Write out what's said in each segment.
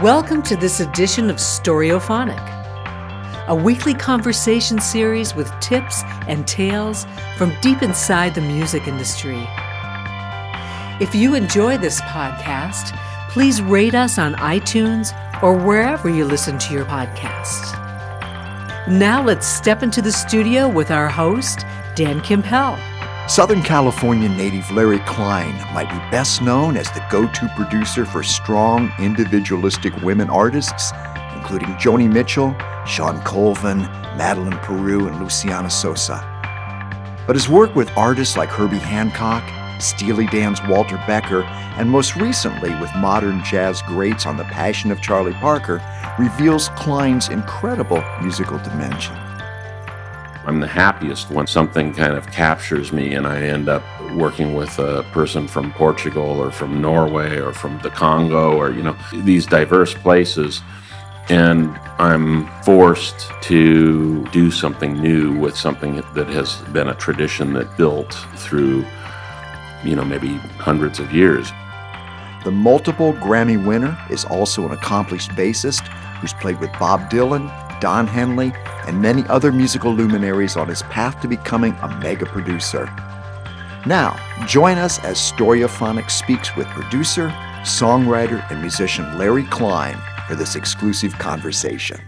Welcome to this edition of Stereophonic, a weekly conversation series with tips and tales from deep inside the music industry. If you enjoy this podcast, please rate us on iTunes or wherever you listen to your podcasts. Now let's step into the studio with our host, Dan Kimpel. Southern California native Larry Klein might be best known as the go-to producer for strong, individualistic women artists, including Joni Mitchell, Shawn Colvin, Madeline, Peroux, and Luciana Souza. But his work with artists like Herbie Hancock, Steely Dan's Walter Becker, and most recently with modern jazz greats on The Passion of Charlie Parker, reveals Klein's incredible musical dimension. I'm the happiest when something kind of captures me and I end up working with a person from Portugal or from Norway or from the Congo or, these diverse places. And I'm forced to do something new with something that has been a tradition that built through, maybe hundreds of years. The multiple Grammy winner is also an accomplished bassist who's played with Bob Dylan, Don Henley, and many other musical luminaries on his path to becoming a mega producer. Now, join us as Stereophonic speaks with producer, songwriter, and musician Larry Klein for this exclusive conversation.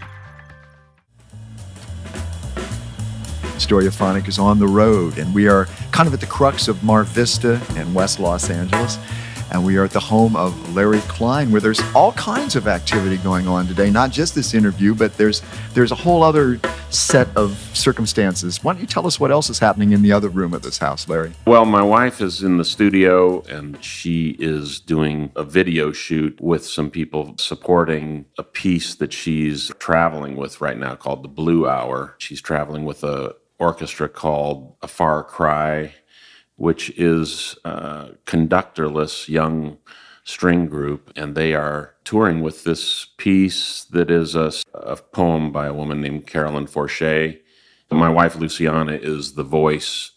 Stereophonic is on the road, and we are kind of at the crux of Mar Vista in West Los Angeles. And we are at the home of Larry Klein, where there's all kinds of activity going on today. Not just this interview, but there's a whole other set of circumstances. Why don't you tell us what else is happening in the other room of this house, Larry? Well, my wife is in the studio, and she is doing a video shoot with some people supporting a piece that she's traveling with right now called The Blue Hour. She's traveling with an orchestra called A Far Cry, which is a conductorless young string group, and they are touring with this piece that is a poem by a woman named Carolyn Forche. My wife, Luciana, is the voice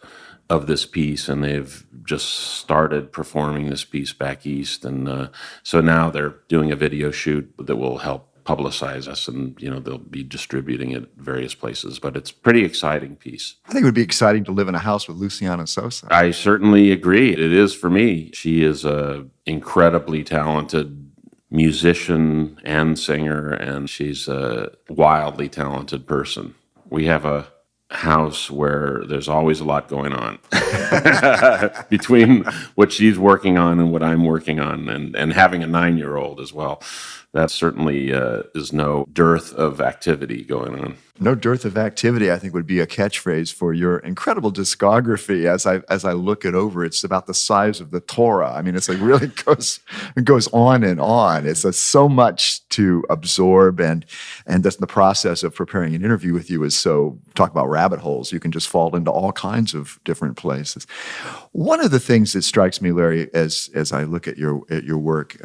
of this piece, and they've just started performing this piece back east, and so now they're doing a video shoot that will help publicize us, and they'll be distributing it at various places, but it's a pretty exciting piece. I think it would be exciting to live in a house with Luciana Souza. I certainly agree. It is for me. She is a incredibly talented musician and singer, and she's a wildly talented person. We have a house where there's always a lot going on between what she's working on and what I'm working on, and having a 9-year-old as well. That certainly is no dearth of activity going on. No dearth of activity, I think, would be a catchphrase for your incredible discography. As I look it over, it's about the size of the Torah. I mean, it's like really goes on and on. It's so much to absorb, and the process of preparing an interview with you is so, talk about rabbit holes. You can just fall into all kinds of different places. One of the things that strikes me, Larry, as I look at your work,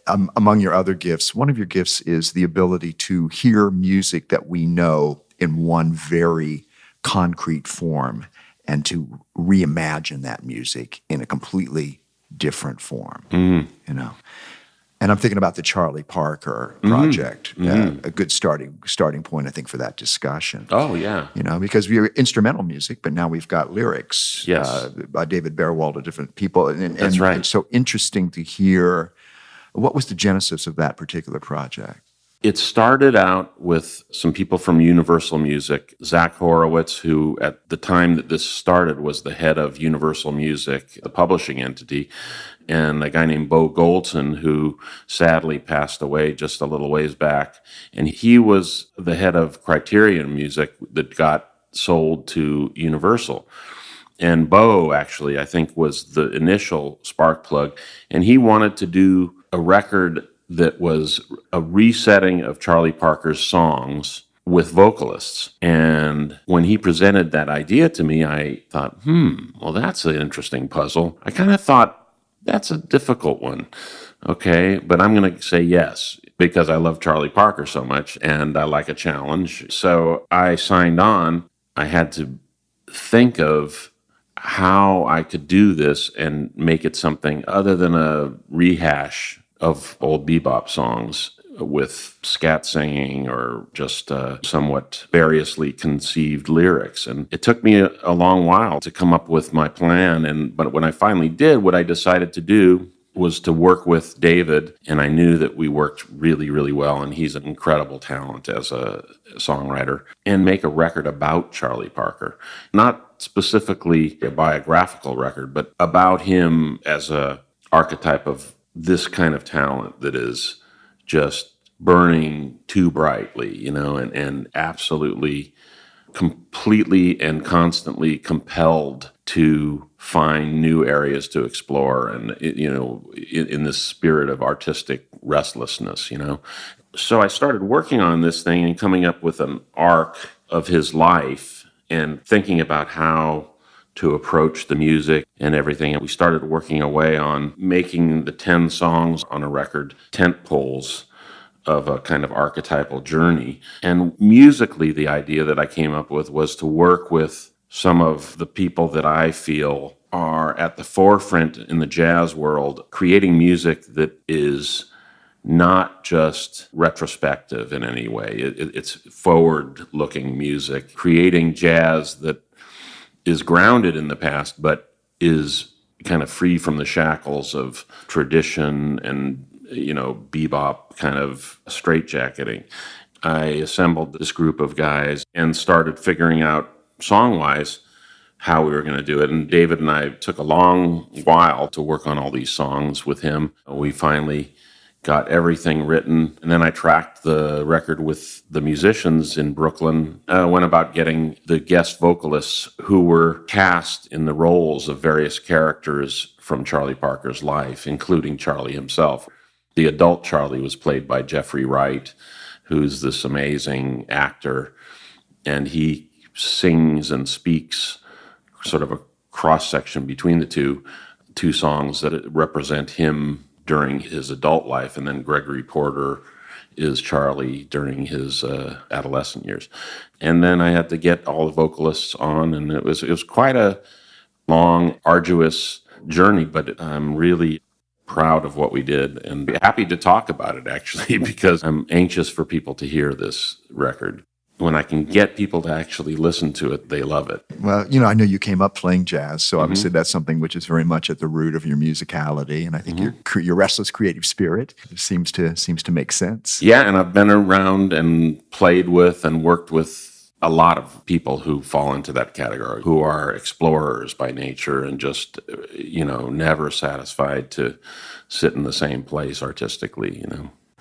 among your other gifts, one of your gifts is the ability to hear music that we know in one very concrete form and to reimagine that music in a completely different form, And I'm thinking about the Charlie Parker project, a good starting point, I think, for that discussion. Oh, yeah. Because we're instrumental music, but now we've got lyrics by David Berwald, different people. And That's right. It's so interesting to hear. What was the genesis of that particular project? It started out with some people from Universal Music. Zach Horowitz, who at the time that this started was the head of Universal Music, the publishing entity, and a guy named Bo Goldson, who sadly passed away just a little ways back. And he was the head of Criterion Music that got sold to Universal. And Bo, actually, I think, was the initial spark plug. And he wanted to do a record that was a resetting of Charlie Parker's songs with vocalists. And when he presented that idea to me, I thought, well, that's an interesting puzzle. I kind of thought, that's a difficult one. Okay, but I'm going to say yes, because I love Charlie Parker so much, and I like a challenge. So I signed on. I had to think of how I could do this and make it something other than a rehash of old bebop songs with scat singing or just somewhat variously conceived lyrics. And it took me a long while to come up with my plan. But when I finally did, what I decided to do was to work with David, and I knew that we worked really, really well, and he's an incredible talent as a songwriter, and make a record about Charlie Parker. Not specifically a biographical record, but about him as a archetype of this kind of talent that is just burning too brightly, and absolutely, completely and constantly compelled to find new areas to explore, and in this spirit of artistic restlessness. So I started working on this thing and coming up with an arc of his life and thinking about how to approach the music and everything. And we started working away on making the 10 songs on a record tent poles of a kind of archetypal journey. And musically, the idea that I came up with was to work with some of the people that I feel are at the forefront in the jazz world, creating music that is not just retrospective in any way. It's forward-looking music, creating jazz that is grounded in the past, but is kind of free from the shackles of tradition and bebop kind of straitjacketing. I assembled this group of guys and started figuring out song-wise how we were going to do it. And David and I took a long while to work on all these songs with him. We finally got everything written, and then I tracked the record with the musicians in Brooklyn, went about getting the guest vocalists who were cast in the roles of various characters from Charlie Parker's life, including Charlie himself. The adult Charlie was played by Jeffrey Wright, who's this amazing actor, and he sings and speaks sort of a cross-section between the two songs that represent him during his adult life, and then Gregory Porter is Charlie during his adolescent years. And then I had to get all the vocalists on, and it was quite a long, arduous journey, but I'm really proud of what we did and happy to talk about it, actually, because I'm anxious for people to hear this record. When I can get people to actually listen to it, they love it. Well, I know you came up playing jazz, so obviously that's something which is very much at the root of your musicality, and I think your restless creative spirit seems to make sense. Yeah, and I've been around and played with and worked with a lot of people who fall into that category, who are explorers by nature and just, never satisfied to sit in the same place artistically,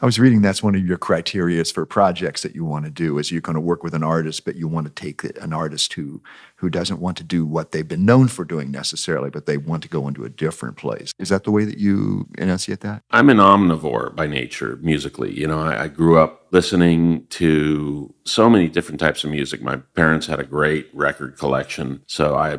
I was reading that's one of your criteria for projects that you want to do is you're going to work with an artist, but you want to take an artist who doesn't want to do what they've been known for doing necessarily, but they want to go into a different place. Is that the way that you enunciate that? I'm an omnivore by nature, musically. I grew up listening to so many different types of music. My parents had a great record collection. So I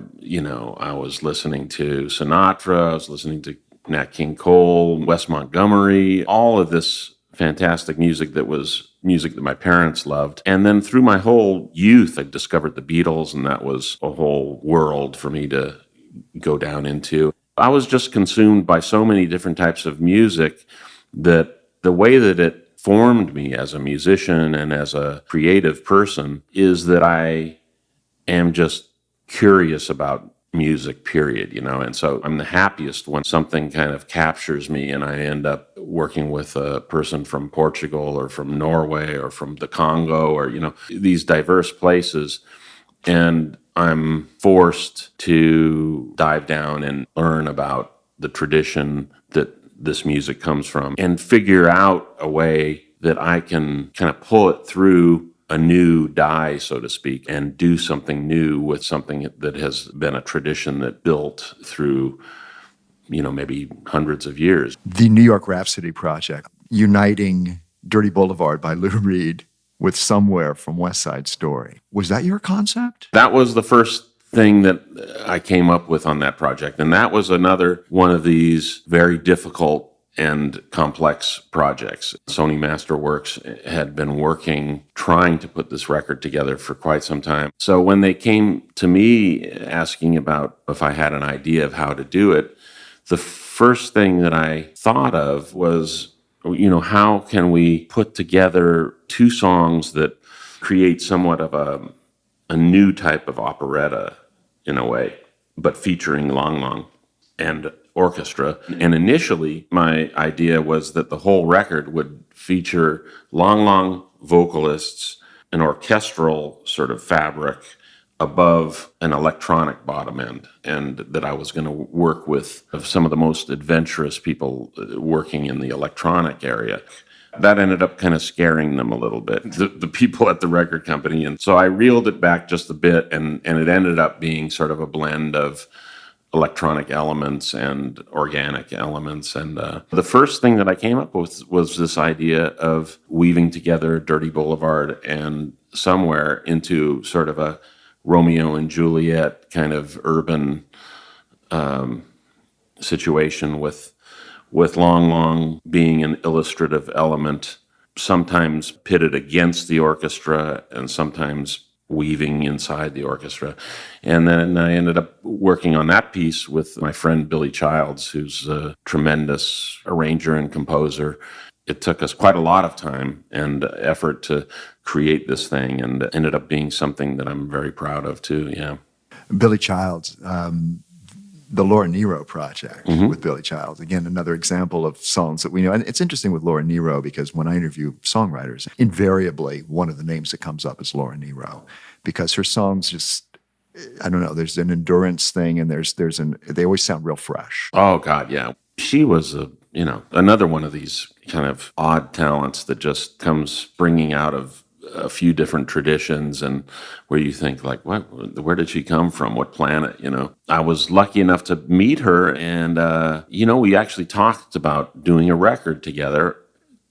was listening to Sinatra, I was listening to Nat King Cole, Wes Montgomery, all of this fantastic music that was music that my parents loved. And then through my whole youth, I discovered the Beatles, and that was a whole world for me to go down into. I was just consumed by so many different types of music that the way that it formed me as a musician and as a creative person is that I am just curious about music, period, and so I'm the happiest when something kind of captures me and I end up working with a person from Portugal or from Norway or from the Congo or, these diverse places, and I'm forced to dive down and learn about the tradition that this music comes from and figure out a way that I can kind of pull it through a new dye, so to speak, and do something new with something that has been a tradition that built through, maybe hundreds of years. The New York Rhapsody project, uniting Dirty Boulevard by Lou Reed with Somewhere from West Side Story. Was that your concept? That was the first thing that I came up with on that project. And that was another one of these very difficult and complex projects. Sony Masterworks had been working, trying to put this record together for quite some time. So when they came to me asking about if I had an idea of how to do it, the first thing that I thought of was how can we put together two songs that create somewhat of a new type of operetta in a way, but featuring Lang Lang and orchestra. And initially, my idea was that the whole record would feature Lang Lang vocalists, an orchestral sort of fabric above an electronic bottom end, and that I was going to work with some of the most adventurous people working in the electronic area. That ended up kind of scaring them a little bit, the people at the record company. And so I reeled it back just a bit, and it ended up being sort of a blend of electronic elements and organic elements. And the first thing that I came up with was this idea of weaving together Dirty Boulevard and Somewhere into sort of a Romeo and Juliet kind of urban situation with Lang Lang being an illustrative element, sometimes pitted against the orchestra and sometimes weaving inside the orchestra. And then I ended up working on that piece with my friend Billy Childs, who's a tremendous arranger and composer. It took us quite a lot of time and effort to create this thing, and ended up being something that I'm very proud of too, yeah. Billy Childs, the Lord Nero project with Billy Childs. Again, another example of songs that we know. And it's interesting with Lord Nero because when I interview songwriters, invariably one of the names that comes up is Lord Nero, because her songs just, I don't know, there's an endurance thing, and they always sound real fresh. Oh God, yeah. She was another one of these kind of odd talents that just comes springing out of a few different traditions, and where you think like, where did she come from? What planet? I was lucky enough to meet her, and we actually talked about doing a record together.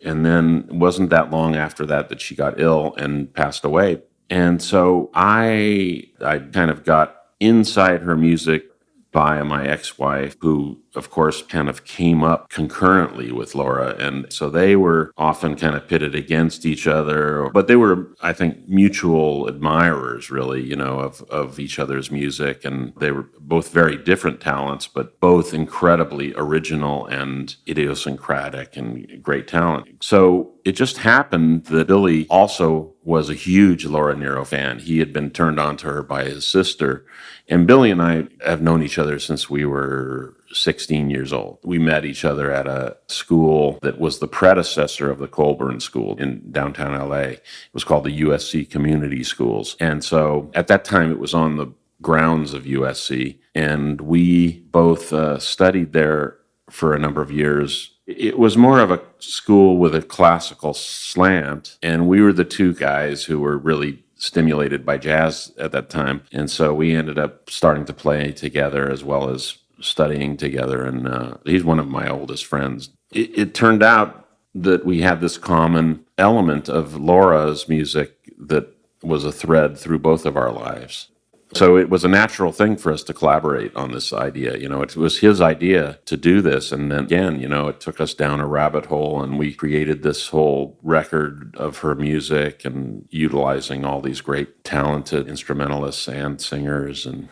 And then it wasn't that long after that she got ill and passed away. And so I kind of got inside her music by my ex-wife, who, of course, kind of came up concurrently with Laura. And so they were often kind of pitted against each other. But they were, I think, mutual admirers, really, of each other's music. And they were both very different talents, but both incredibly original and idiosyncratic and great talent. So it just happened that Billy also was a huge Laura Nero fan. He had been turned on to her by his sister. And Billy and I have known each other since we were 16 years old. We met each other at a school that was the predecessor of the Colburn School in downtown LA. It was called the USC Community Schools. And so at that time, it was on the grounds of USC. And we both studied there for a number of years. It was more of a school with a classical slant. And we were the two guys who were really stimulated by jazz at that time. And so we ended up starting to play together as well as studying together. And he's one of my oldest friends. It turned out that we had this common element of Laura's music that was a thread through both of our lives. So it was a natural thing for us to collaborate on this idea. It was his idea to do this. And then again, it took us down a rabbit hole, and we created this whole record of her music and utilizing all these great talented instrumentalists and singers. And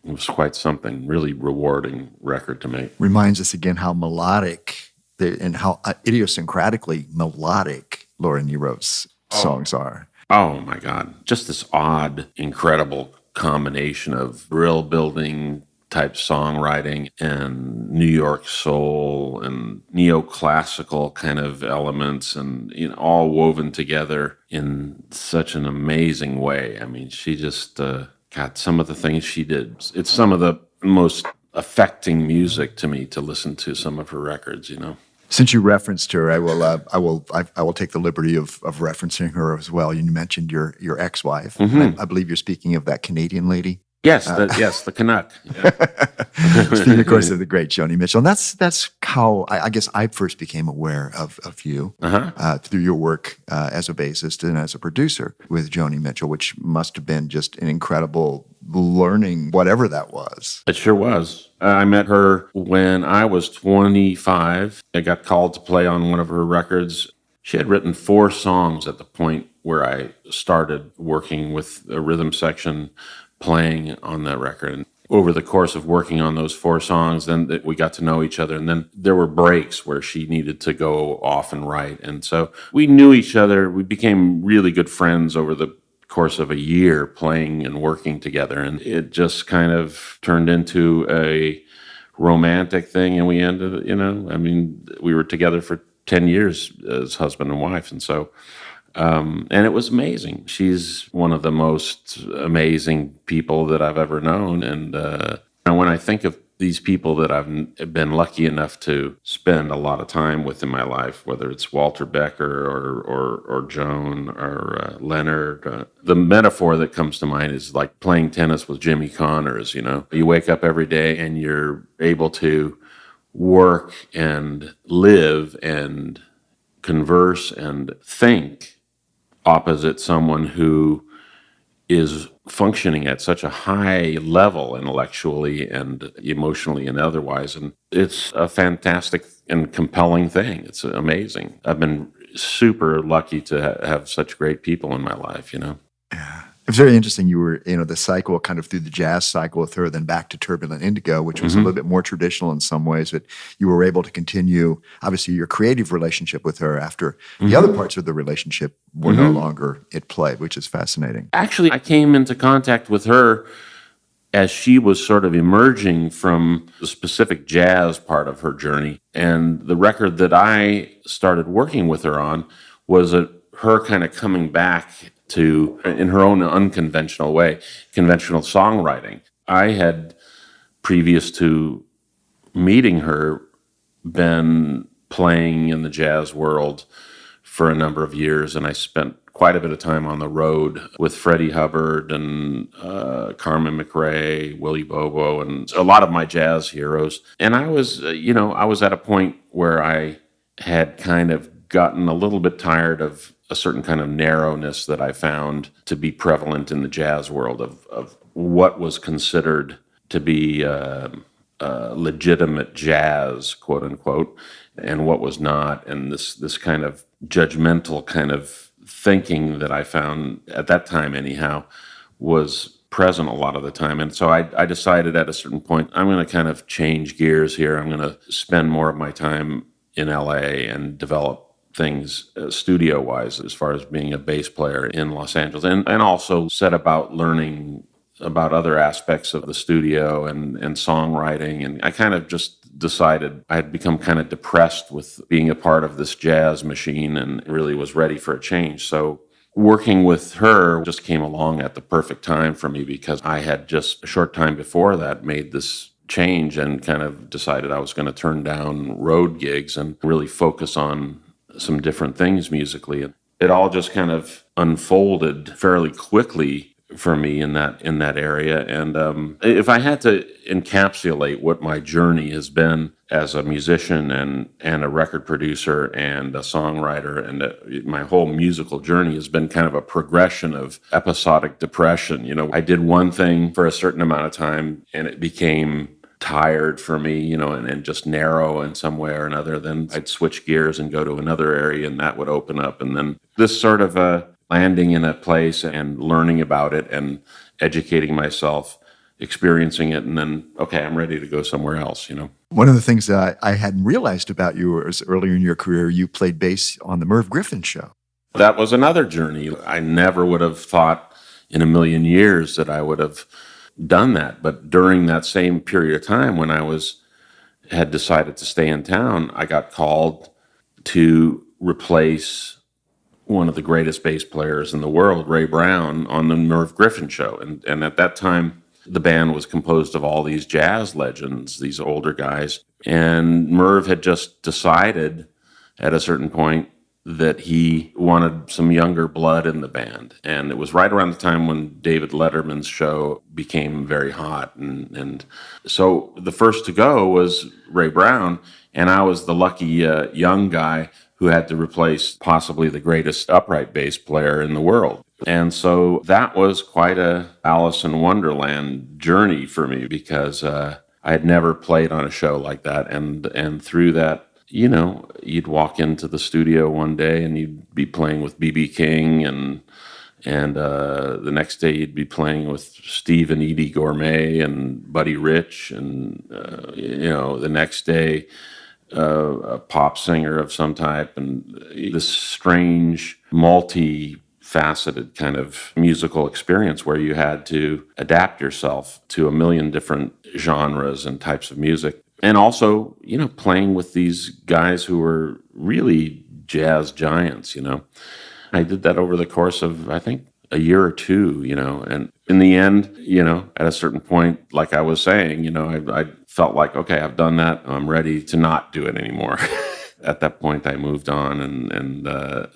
it was quite something, really rewarding record to make. Reminds us again how melodic and how idiosyncratically melodic Laura Nero's songs are. Oh my God. Just this odd, incredible combination of brill building type songwriting and New York soul and neoclassical kind of elements, and all woven together in such an amazing way. I mean, she just got some of the things she did. It's some of the most affecting music to me to listen to some of her records. Since you referenced her, I will take the liberty of referencing her as well. You mentioned your ex-wife. Mm-hmm. I believe you're speaking of that Canadian lady. Yes, the Canuck. Yeah. Speaking, of course, of the great Joni Mitchell. And that's how I guess I first became aware of you through your work as a bassist and as a producer with Joni Mitchell, which must have been just an incredible learning, whatever that was. It sure was. I met her when I was 25. I got called to play on one of her records. She had written 4 songs at the point where I started working with a rhythm section playing on that record. And over the course of working on those 4 songs, then we got to know each other. And then there were breaks where she needed to go off and write. And so we knew each other. We became really good friends over the course of a year playing and working together. And it just kind of turned into a romantic thing. And we ended, we were together for 10 years as husband and wife. And so and it was amazing. She's one of the most amazing people that I've ever known. And when I think of these people that I've been lucky enough to spend a lot of time with in my life, whether it's Walter Becker or Joan or Leonard, the metaphor that comes to mind is like playing tennis with Jimmy Connors. You wake up every day and you're able to work and live and converse and think opposite someone who is functioning at such a high level intellectually and emotionally and otherwise. And it's a fantastic and compelling thing. It's amazing. I've been super lucky to have such great people in my life, Yeah. It's very interesting. You were, the cycle kind of through the jazz cycle with her, then back to Turbulent Indigo, which was a little bit more traditional in some ways, but you were able to continue, obviously, your creative relationship with her after the other parts of the relationship were no longer at play, which is fascinating. Actually, I came into contact with her as she was sort of emerging from the specific jazz part of her journey. And the record that I started working with her on was her kind of coming back to, in her own unconventional way, conventional songwriting. I had, previous to meeting her, been playing in the jazz world for a number of years, and I spent quite a bit of time on the road with Freddie Hubbard and Carmen McRae, Willie Bobo, and a lot of my jazz heroes. And I was, I was at a point where I had kind of gotten a little bit tired of a certain kind of narrowness that I found to be prevalent in the jazz world of what was considered to be legitimate jazz, quote unquote, and what was not, and this kind of judgmental kind of thinking that I found at that time anyhow was present a lot of the time. And so I decided at a certain point, I'm going to kind of change gears here. I'm going to spend more of my time in LA and develop things studio-wise as far as being a bass player in Los Angeles, and also set about learning about other aspects of the studio and songwriting. And I kind of just decided I had become kind of depressed with being a part of this jazz machine and really was ready for a change. So working with her just came along at the perfect time for me, because I had just a short time before that made this change and kind of decided I was going to turn down road gigs and really focus on some different things musically. It all just kind of unfolded fairly quickly for me in that area. And if I had to encapsulate what my journey has been as a musician and a record producer and a songwriter, and my whole musical journey has been kind of a progression of episodic depression. I did one thing for a certain amount of time and it became tired for me, and just narrow in some way or another. Then I'd switch gears and go to another area and that would open up. And then this sort of landing in a place and learning about it and educating myself, experiencing it, and then, okay, I'm ready to go somewhere else, One of the things that I hadn't realized about you was earlier in your career, you played bass on the Merv Griffin show. That was another journey. I never would have thought in a million years that I would have done that. But during that same period of time when I had decided to stay in town, I got called to replace one of the greatest bass players in the world, Ray Brown, on the Merv Griffin show. And at that time, the band was composed of all these jazz legends, these older guys. And Merv had just decided at a certain point that he wanted some younger blood in the band. And it was right around the time when David Letterman's show became very hot. And so the first to go was Ray Brown, and I was the lucky young guy who had to replace possibly the greatest upright bass player in the world. And so that was quite a Alice in Wonderland journey for me, because I had never played on a show like that. And through that, you'd walk into the studio one day and you'd be playing with B.B. King and And the next day you'd be playing with Steve and Edie Gourmet and Buddy Rich. And, the next day, a pop singer of some type. And this strange, multi-faceted kind of musical experience where you had to adapt yourself to a million different genres and types of music. And also, playing with these guys who were really jazz giants, I did that over the course of, I think, a year or two, and in the end, at a certain point, like I was saying, I felt like, okay, I've done that. I'm ready to not do it anymore. At that point, I moved on,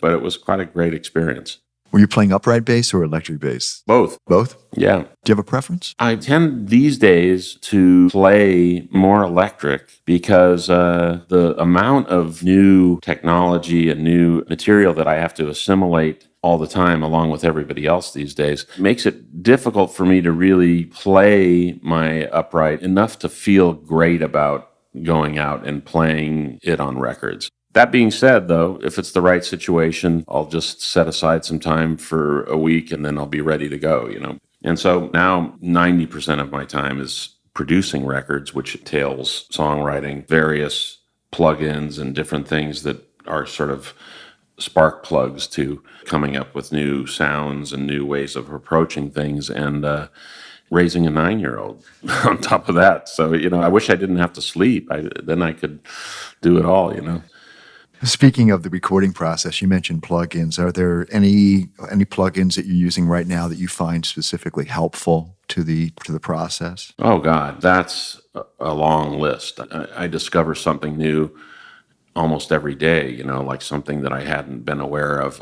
but it was quite a great experience. Were you playing upright bass or electric bass? Both. Both? Yeah. Do you have a preference? I tend these days to play more electric because the amount of new technology and new material that I have to assimilate all the time, along with everybody else these days, makes it difficult for me to really play my upright enough to feel great about going out and playing it on records. That being said, though, if it's the right situation, I'll just set aside some time for a week and then I'll be ready to go, And so now 90% of my time is producing records, which entails songwriting, various plugins and different things that are sort of spark plugs to coming up with new sounds and new ways of approaching things, and raising a 9-year-old on top of that. So, I wish I didn't have to sleep. Then I could do it all, Speaking of the recording process, you mentioned plugins. Are there any plugins that you're using right now that you find specifically helpful to the process? Oh God, that's a long list. I discover something new almost every day, like something that I hadn't been aware of.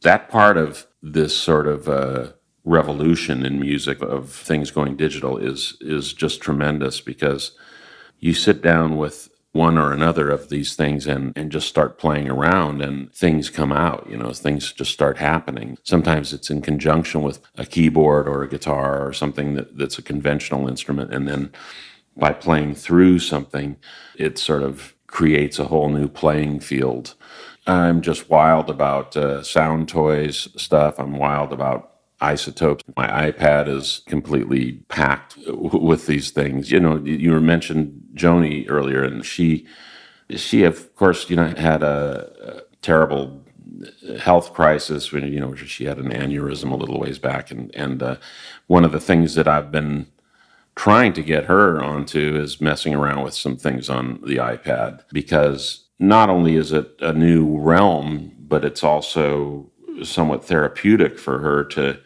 That part of this sort of revolution in music of things going digital is just tremendous, because you sit down with one or another of these things and just start playing around, and things come out, things just start happening. Sometimes it's in conjunction with a keyboard or a guitar or something that's a conventional instrument. And then by playing through something, it sort of creates a whole new playing field. I'm just wild about sound toys stuff. I'm wild about isotopes. My iPad is completely packed with these things. You mentioned Joni earlier, and she of course, had a terrible health crisis when, she had an aneurysm a little ways back. And one of the things that I've been trying to get her onto is messing around with some things on the iPad, because not only is it a new realm, but it's also somewhat therapeutic for her to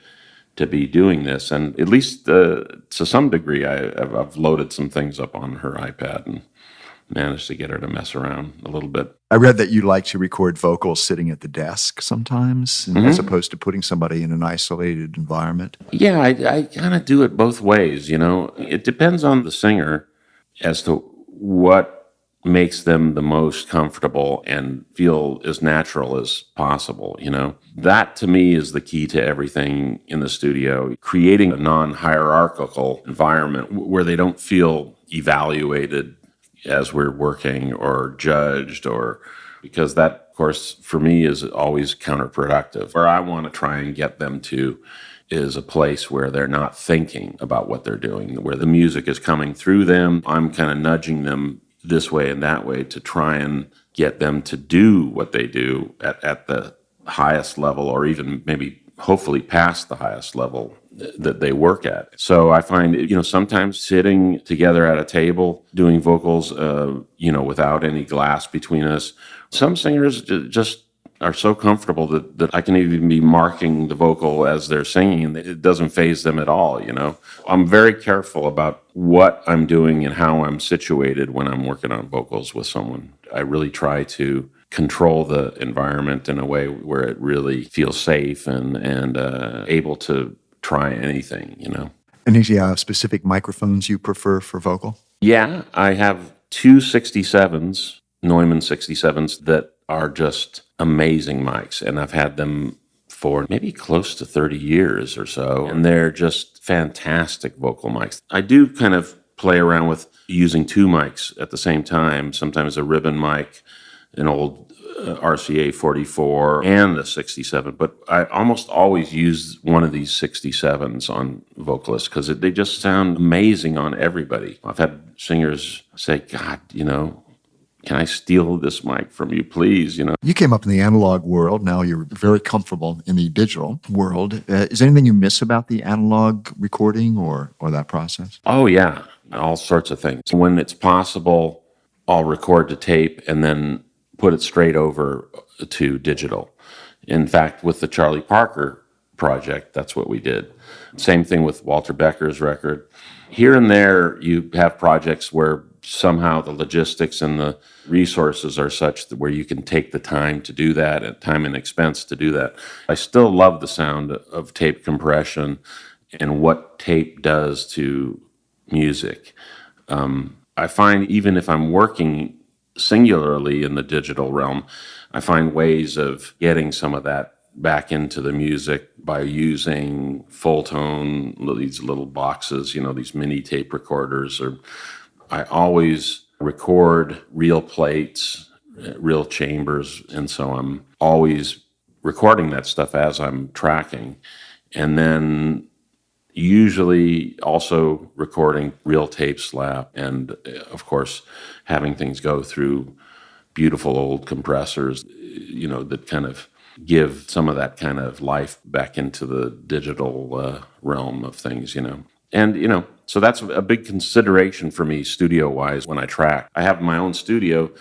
be doing this. And at least to some degree, I've loaded some things up on her iPad and managed to get her to mess around a little bit. I read that you like to record vocals sitting at the desk sometimes, as opposed to putting somebody in an isolated environment. Yeah, I kind of do it both ways, It depends on the singer as to what makes them the most comfortable and feel as natural as possible, That, to me, is the key to everything in the studio. Creating a non-hierarchical environment where they don't feel evaluated as we're working or judged, or because that, of course, for me is always counterproductive. Where I want to try and get them to is a place where they're not thinking about what they're doing, where the music is coming through them. I'm kind of nudging them this way and that way to try and get them to do what they do at the highest level, or even maybe hopefully past the highest level that they work at. So I find, sometimes sitting together at a table doing vocals, without any glass between us, some singers just are so comfortable that I can even be marking the vocal as they're singing. It doesn't faze them at all, I'm very careful about what I'm doing and how I'm situated when I'm working on vocals with someone. I really try to control the environment in a way where it really feels safe and able to try anything, Any specific microphones you prefer for vocal? Yeah, I have two 67s, Neumann 67s, that are just amazing mics, and I've had them for maybe close to 30 years or so, and they're just fantastic vocal mics. I do kind of play around with using two mics at the same time, sometimes a ribbon mic an old RCA 44 and a 67, but I almost always use one of these 67s on vocalists because they just sound amazing on everybody. I've had singers say, God, can I steal this mic from you, please? You came up in the analog world. Now you're very comfortable in the digital world. Is there anything you miss about the analog recording or that process? Oh, yeah, all sorts of things. When it's possible, I'll record to tape and then put it straight over to digital. In fact, with the Charlie Parker project, that's what we did. Same thing with Walter Becker's record. Here and there, you have projects where somehow the logistics and the resources are such that where you can take the time to do that, and time and expense to do that. I still love the sound of tape compression and what tape does to music. I find even if I'm working singularly in the digital realm, I find ways of getting some of that back into the music by using full tone, these little boxes, these mini tape recorders. Or I always record real plates, real chambers, and so I'm always recording that stuff as I'm tracking. And then usually also recording real tape slap and, of course, having things go through beautiful old compressors, that kind of give some of that kind of life back into the digital realm of things, And, so that's a big consideration for me studio-wise when I track. I have my own studio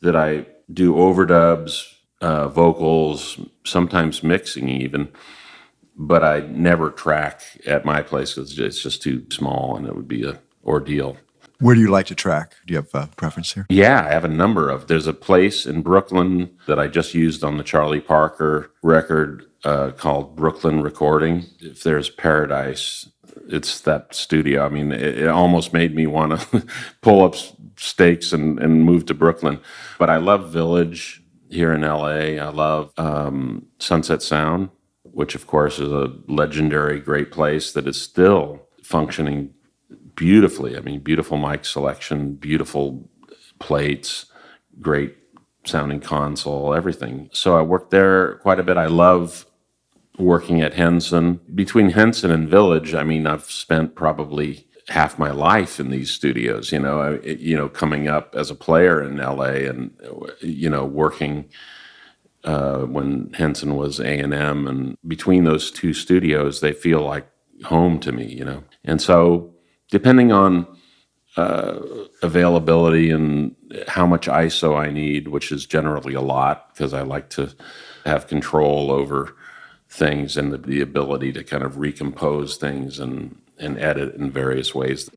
that I do overdubs, vocals, sometimes mixing even, but I never track at my place because it's just too small and it would be an ordeal. Where do you like to track? Do you have a preference here? Yeah, I have a number of. There's a place in Brooklyn that I just used on the Charlie Parker record called Brooklyn Recording. If there's paradise, it's that studio. I mean, it almost made me want to pull up stakes and move to Brooklyn. But I love Village here in LA. I love Sunset Sound, which of course is a legendary great place that is still functioning beautifully. I mean, beautiful mic selection, beautiful plates, great sounding console, everything. So I worked there quite a bit. I love working at Henson. Between Henson and Village, I mean, I've spent probably half my life in these studios, coming up as a player in LA and, working when Henson was A&M. And between those two studios, they feel like home to me, And so depending on availability and how much ISO I need, which is generally a lot because I like to have control over things and the ability to kind of recompose things and edit in various ways.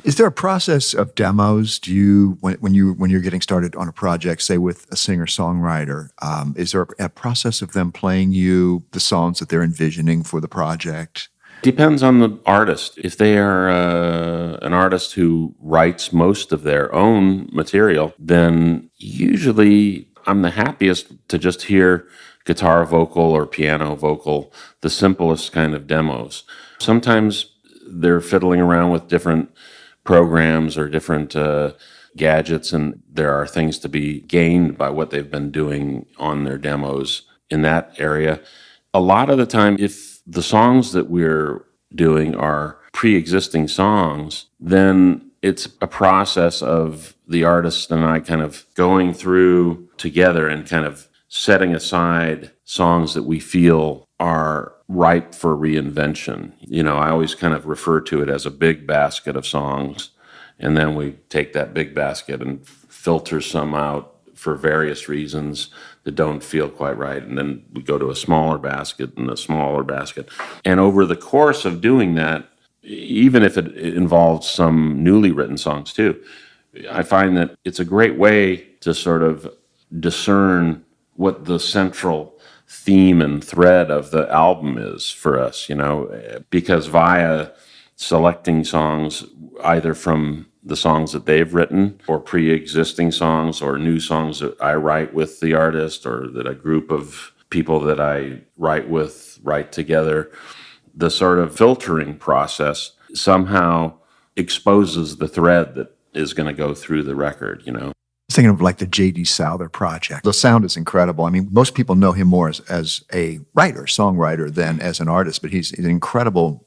Is there a process of demos? Do you, when you're getting started on a project, say with a singer-songwriter, is there a process of them playing you the songs that they're envisioning for the project? Depends on the artist. If they are an artist who writes most of their own material, then usually I'm the happiest to just hear guitar vocal or piano vocal, the simplest kind of demos. Sometimes they're fiddling around with different programs or different gadgets, and there are things to be gained by what they've been doing on their demos in that area. A lot of the time, if the songs that we're doing are pre-existing songs, then it's a process of the artist and I kind of going through together and kind of setting aside songs that we feel are ripe for reinvention. I always kind of refer to it as a big basket of songs, and then we take that big basket and filter some out for various reasons that don't feel quite right, and then we go to a smaller basket and a smaller basket. And over the course of doing that, even if it involves some newly written songs too, I find that it's a great way to sort of discern what the central theme and thread of the album is for us, because via selecting songs either from the songs that they've written or pre-existing songs or new songs that I write with the artist or that a group of people that I write with write together, the sort of filtering process somehow exposes the thread that is going to go through the record, thinking of like the J.D. Souther project. The sound is incredible. I mean, most people know him more as a writer, songwriter, than as an artist, but he's an incredible,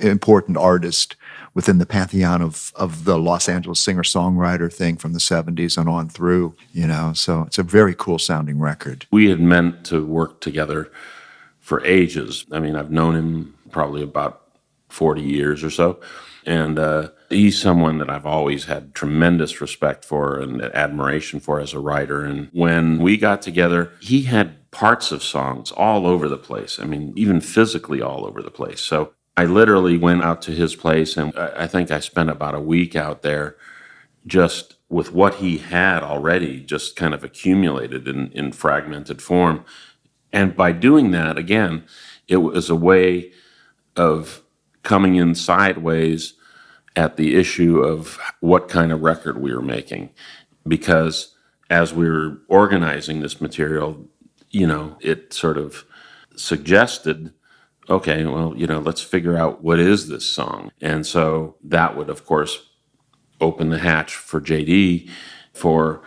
important artist within the pantheon of the Los Angeles singer-songwriter thing from the 70s and on through, So it's a very cool sounding record. We had meant to work together for ages. I mean, I've known him probably about 40 years or so. And he's someone that I've always had tremendous respect for and admiration for as a writer. And when we got together, he had parts of songs all over the place. I mean, even physically all over the place. So I literally went out to his place, and I think I spent about a week out there just with what he had already just kind of accumulated in fragmented form. And by doing that, again, it was a way of coming in sideways at the issue of what kind of record we were making. Because as we were organizing this material, it sort of suggested, okay, well, let's figure out what is this song. And so that would, of course, open the hatch for JD for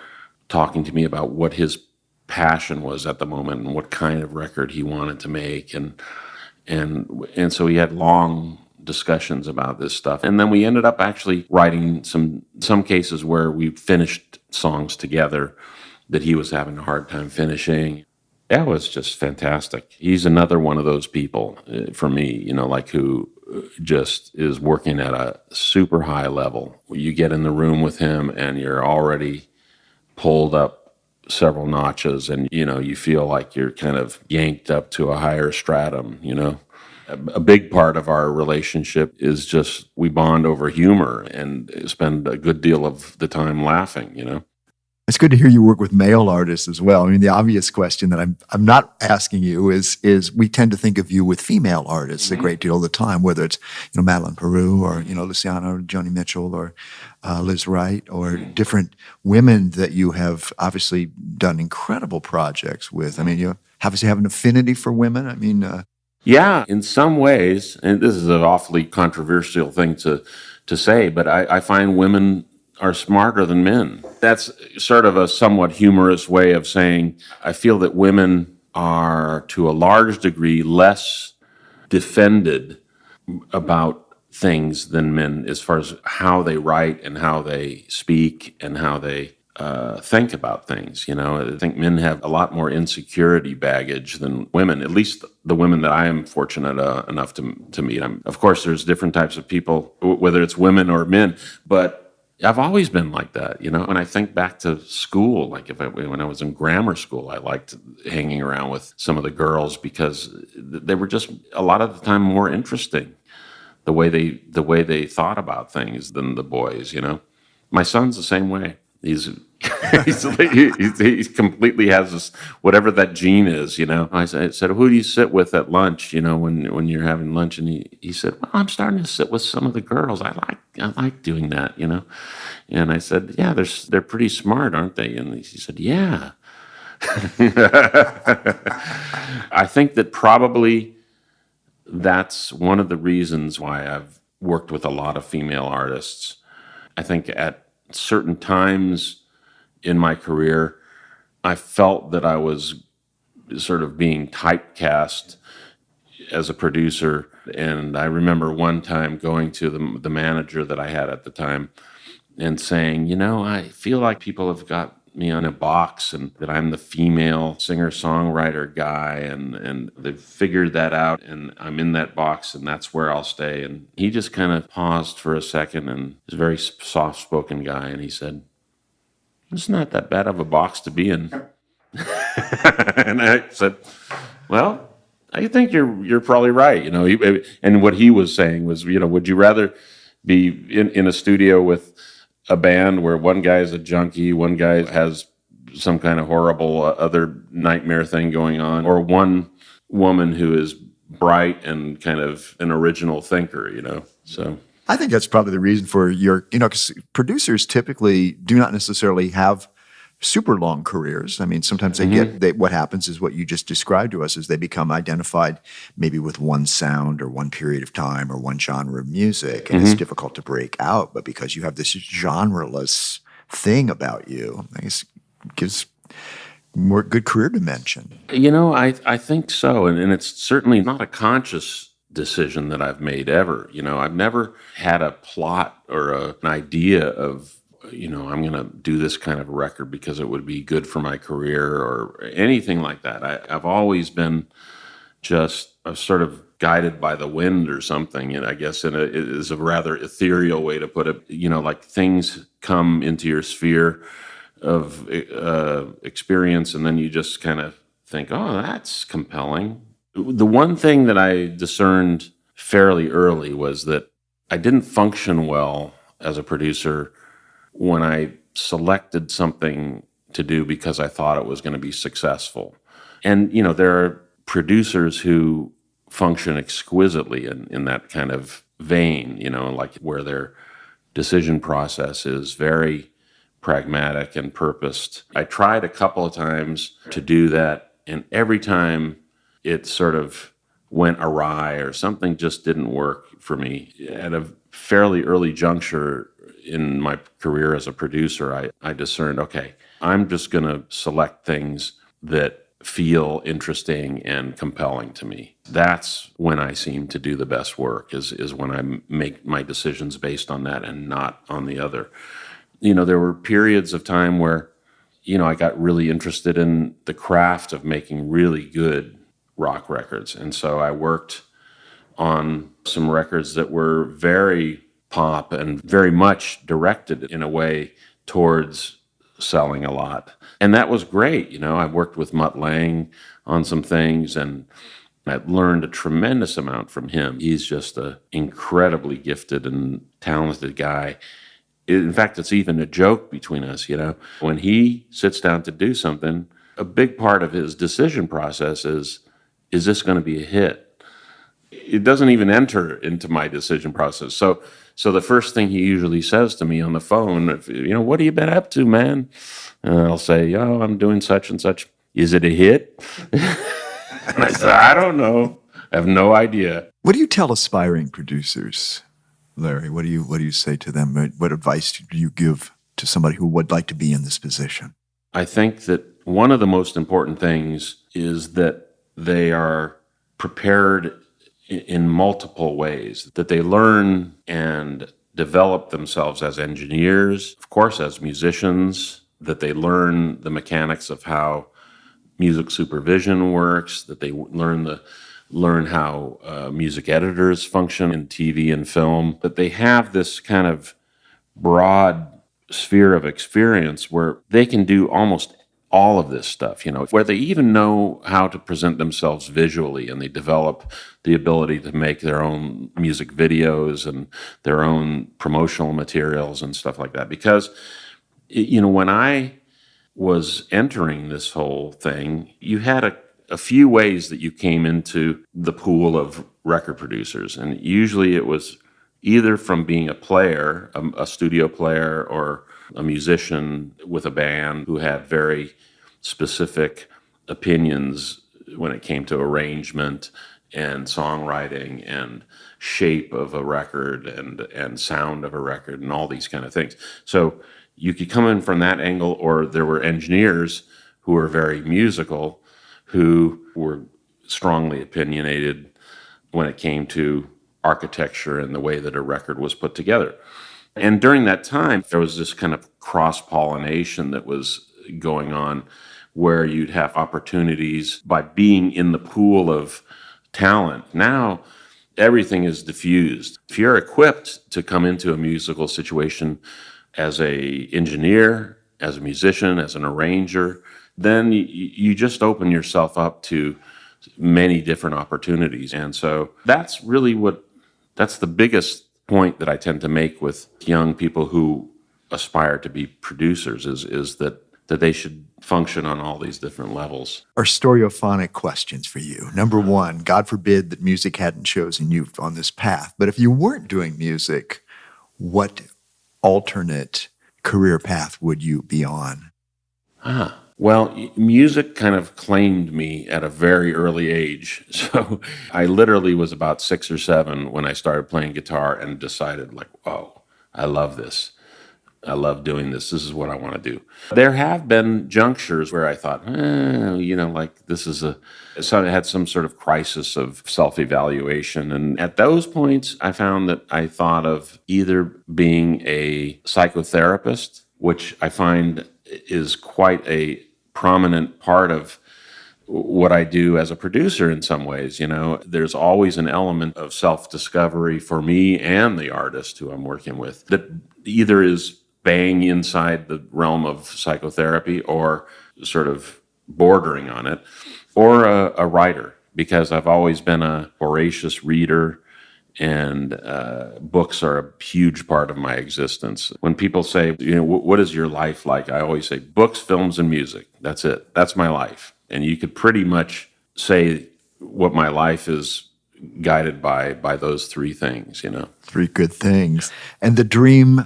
talking to me about what his passion was at the moment and what kind of record he wanted to make. And so we had long discussions about this stuff. And then we ended up actually writing some cases where we finished songs together that he was having a hard time finishing. That was just fantastic. He's another one of those people for me, who just is working at a super high level. You get in the room with him and you're already pulled up several notches, and, you feel like you're kind of yanked up to a higher stratum, A big part of our relationship is just we bond over humor and spend a good deal of the time laughing, It's good to hear you work with male artists as well. I mean, the obvious question that I'm not asking you is we tend to think of you with female artists a great deal of the time, whether it's Madeline Peroux or Luciana or Joni Mitchell or Liz Wright or different women that you have obviously done incredible projects with. I mean, you obviously have an affinity for women. I mean, yeah, in some ways, and this is an awfully controversial thing to say, but I find women are smarter than men. That's sort of a somewhat humorous way of saying I feel that women are, to a large degree, less defended about things than men as far as how they write and how they speak and how they think about things. I think men have a lot more insecurity baggage than women, at least the women that I am fortunate enough to meet. Of course, there's different types of people, whether it's women or men, but I've always been like that, When I think back to school, like when I was in grammar school, I liked hanging around with some of the girls because they were just a lot of the time more interesting, the way they thought about things than the boys, My son's the same way. He's he completely has this, whatever that gene is, I said, who do you sit with at lunch, when you're having lunch? And he said, well, I'm starting to sit with some of the girls. I like doing that, And I said, yeah, they're pretty smart, aren't they? And he said, yeah. I think that probably that's one of the reasons why I've worked with a lot of female artists. I think at certain times in my career, I felt that I was sort of being typecast as a producer. And I remember one time going to the manager that I had at the time and saying, I feel like people have got me on a box and that I'm the female singer-songwriter guy, and they've figured that out, and I'm in that box, and that's where I'll stay. And he just kind of paused for a second, and he's a very soft-spoken guy, and he said, it's not that bad of a box to be in. And I said, well, I think you're probably right. And what he was saying was, would you rather be in a studio with a band where one guy is a junkie, one guy has some kind of horrible other nightmare thing going on, or one woman who is bright and kind of an original thinker, So I think that's probably the reason for because producers typically do not necessarily have super long careers. I mean, sometimes what happens is what you just described to us is they become identified maybe with one sound or one period of time or one genre of music, and it's difficult to break out. But because you have this genreless thing about you. I guess gives more good career dimension. I think so. And it's certainly not a conscious decision that I've made ever. I've never had a plot or an idea of, I'm going to do this kind of a record because it would be good for my career or anything like that. I've always been just sort of guided by the wind or something. And I guess it is a rather ethereal way to put it. Like things come into your sphere of experience, and then you just kind of think, oh, that's compelling. The one thing that I discerned fairly early was that I didn't function well as a producer when I selected something to do because I thought it was going to be successful. And, there are producers who function exquisitely in that kind of vein, like where their decision process is very pragmatic and purposed. I tried a couple of times to do that, and every time it sort of went awry or something just didn't work for me. At a fairly early juncture in my career as a producer, I discerned, okay, I'm just going to select things that feel interesting and compelling to me. That's when I seem to do the best work, is when I make my decisions based on that and not on the other. There were periods of time where, I got really interested in the craft of making really good rock records. And so I worked on some records that were very pop and very much directed in a way towards selling a lot. And that was great. I worked with Mutt Lange on some things, and I learned a tremendous amount from him. He's just an incredibly gifted and talented guy. In fact, it's even a joke between us, When he sits down to do something, a big part of his decision process is this going to be a hit? It doesn't even enter into my decision process. So the first thing he usually says to me on the phone, what have you been up to, man? And I'll say, I'm doing such and such. Is it a hit? And I said, I don't know. I have no idea. What do you tell aspiring producers, Larry? What do you say to them? What advice do you give to somebody who would like to be in this position? I think that one of the most important things is that they are prepared in multiple ways, that they learn and develop themselves as engineers, of course, as musicians, that they learn the mechanics of how music supervision works, that they learn how music editors function in TV and film, that they have this kind of broad sphere of experience where they can do almost all of this stuff, where they even know how to present themselves visually, and they develop the ability to make their own music videos and their own promotional materials and stuff like that. Because, when I was entering this whole thing, you had a few ways that you came into the pool of record producers. And usually it was either from being a player, a studio player, or a musician with a band who had very specific opinions when it came to arrangement and songwriting and shape of a record and sound of a record and all these kind of things. So you could come in from that angle, or there were engineers who were very musical, who were strongly opinionated when it came to architecture and the way that a record was put together. And during that time, there was this kind of cross-pollination that was going on, where you'd have opportunities by being in the pool of talent. Now, everything is diffused. If you're equipped to come into a musical situation as an engineer, as a musician, as an arranger, then you just open yourself up to many different opportunities. And so that's really that's the biggest point that I tend to make with young people who aspire to be producers is that they should function on all these different levels. Our stereophonic questions for you. Number one, God forbid that music hadn't chosen you on this path, but if you weren't doing music, what alternate career path would you be on? Well, music kind of claimed me at a very early age. So I literally was about 6 or 7 when I started playing guitar and decided, oh, I love this. I love doing this. This is what I want to do. There have been junctures where I thought, like this is so I had some sort of crisis of self-evaluation. And at those points, I found that I thought of either being a psychotherapist, which I find is quite a prominent part of what I do as a producer in some ways. There's always an element of self-discovery for me and the artist who I'm working with that either is bang inside the realm of psychotherapy or sort of bordering on it, or a writer, because I've always been a voracious reader, and books are a huge part of my existence. When people say, what is your life like? I always say books, films, and music. That's it. That's my life. And you could pretty much say what my life is guided by those three things, Three good things. And the dream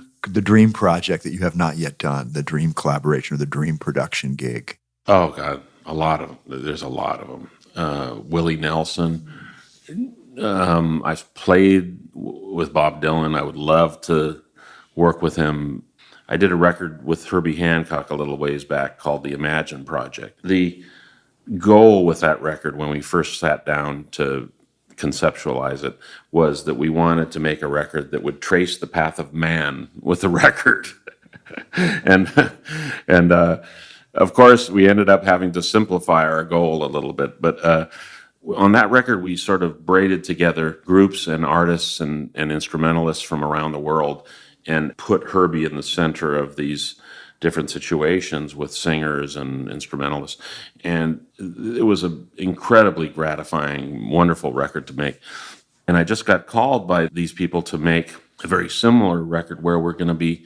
project that you have not yet done, the dream collaboration or the dream production gig. Oh, God, a lot of them. There's a lot of them. Willie Nelson. I've played with Bob Dylan. I would love to work with him. I did a record with Herbie Hancock a little ways back called the Imagine Project. The goal with that record when we first sat down to conceptualize it was that we wanted to make a record that would trace the path of man with the record. and of course, we ended up having to simplify our goal a little bit. But on that record, we sort of braided together groups and artists and instrumentalists from around the world and put Herbie in the center of these different situations with singers and instrumentalists. And it was an incredibly gratifying, wonderful record to make. And I just got called by these people to make a very similar record where we're going to be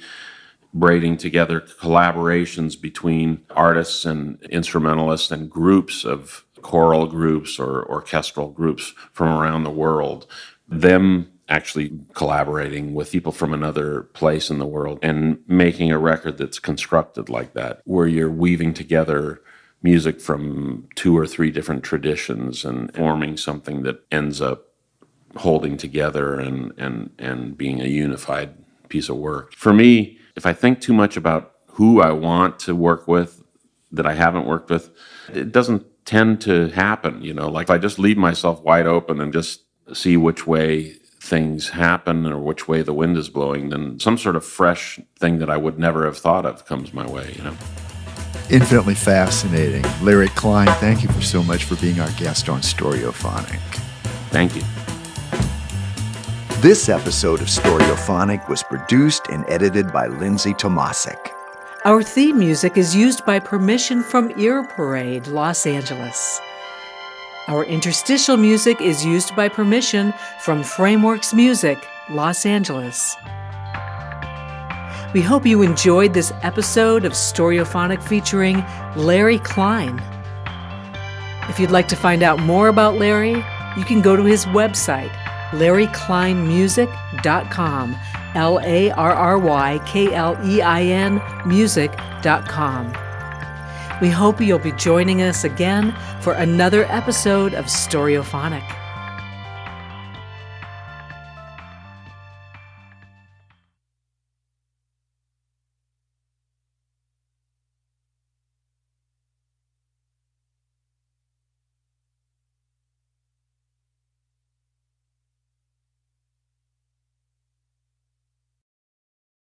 braiding together collaborations between artists and instrumentalists and groups of choral groups or orchestral groups from around the world. Them actually collaborating with people from another place in the world and making a record that's constructed like that, where you're weaving together music from 2 or 3 different traditions and forming something that ends up holding together and being a unified piece of work. For me, if I think too much about who I want to work with that I haven't worked with, it doesn't tend to happen, like if I just leave myself wide open and just see which way things happen or which way the wind is blowing, then some sort of fresh thing that I would never have thought of comes my way, Infinitely fascinating. Larry Klein, thank you so much for being our guest on Stereophonic. Thank you. This episode of Stereophonic was produced and edited by Lindsay Tomasik. Our theme music is used by permission from Ear Parade, Los Angeles. Our interstitial music is used by permission from Frameworks Music, Los Angeles. We hope you enjoyed this episode of Stereophonic featuring Larry Klein. If you'd like to find out more about Larry, you can go to his website, LarryKleinmusic.com, LarryKlein music.com. We hope you'll be joining us again for another episode of Stereophonic.